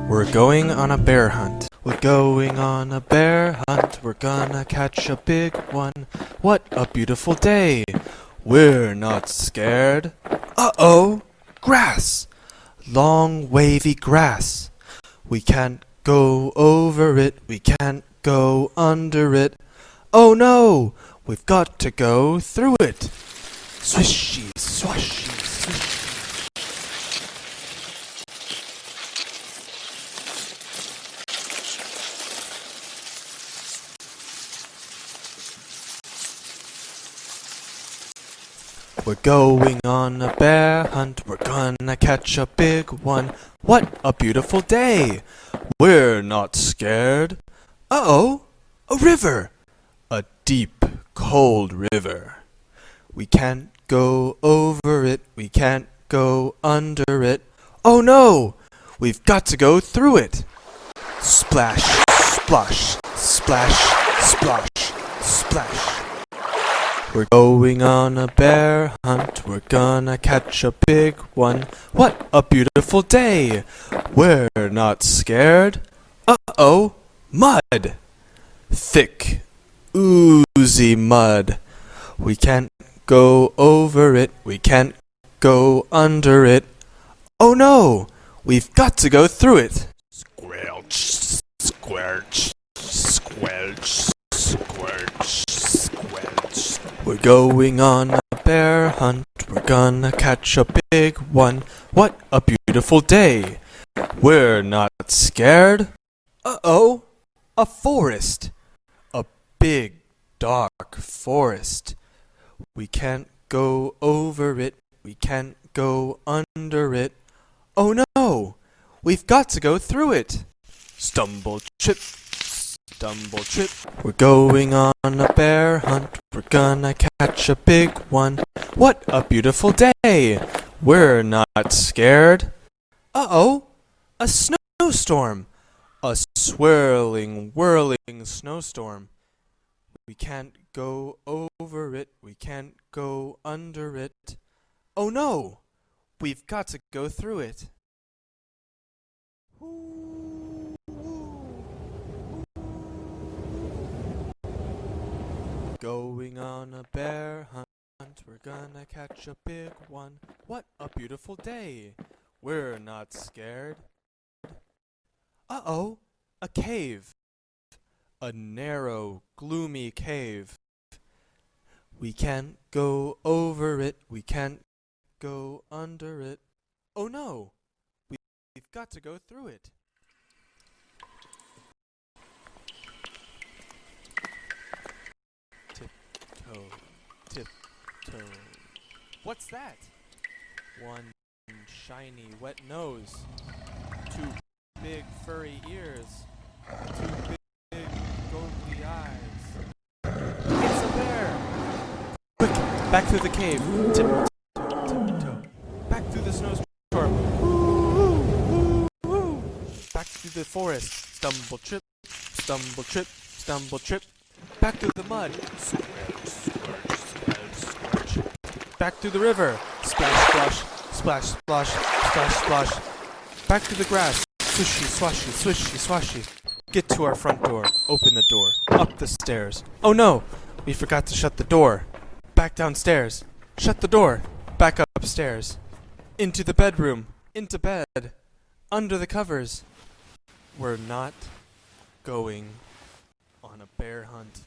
We're going on a bear hunt. We're going on a bear hunt. We're gonna catch a big one. What a beautiful day. We're not scared. Uh-oh! Grass! Long wavy grass. We can't go over it. We can't go under it. Oh no! We've got to go through it. Swishy, swashy, swishy. We're going on a bear hunt. We're gonna catch a big one. What a beautiful day. We're not scared. Uh-oh! A river! A deep, cold river. We can't go over it. We can't go under it. Oh no! We've got to go through it. Splash, splosh, splash, splosh, splash. We're going on a bear hunt. We're gonna catch a big one. What a beautiful day. We're not scared. Uh-oh! Mud! Thick, oozy mud. We can't go over it. We can't go under it. Oh no! We've got to go through it. Squelch, squerch, squelch, squerch, squelch. We're going on a bear hunt. We're gonna catch a big one. What a beautiful day. We're not scared. Uh-oh! A forest. A big, dark forest. We can't go over it. We can't go under it. Oh no! We've got to go through it. Stumble, trip, stumble, trip. We're going on a bear hunt. We're gonna catch a big one. What a beautiful day. We're not scared. Uh-oh! A snowstorm. A swirling, whirling snowstorm. We can't go over it. We can't go under it. Oh no! We've got to go through it. Hooo, wooo. Going on a bear hunt. We're gonna catch a big one. What a beautiful day. We're not scared. Uh-oh! A cave. A narrow, gloomy cave. We can't go over it. We can't go under it. Oh no! We've got to go through it. Tiptoe, tiptoe. What's that? One shiny, wet nose. Two big, furry ears. Two big, googly eyes. It's a bear! Quick, back through the cave. Tiptoe, tiptoe. Back through the snowstorm. Woo, woo, woo. Back through the forest. Stumble, trip, stumble, trip, stumble, trip. Back through the mud. Squelch, squelch, squelch, squelch. Back through the river. Splash, splash, splash, splash, splash, splash. Back through the grass. Swishy, swashy, swishy, swashy. Get to our front door. Open the door. Up the stairs. Oh no! We forgot to shut the door. Back downstairs. Shut the door. Back upstairs. Into the bedroom. Into bed. Under the covers. We're not going on a bear hunt.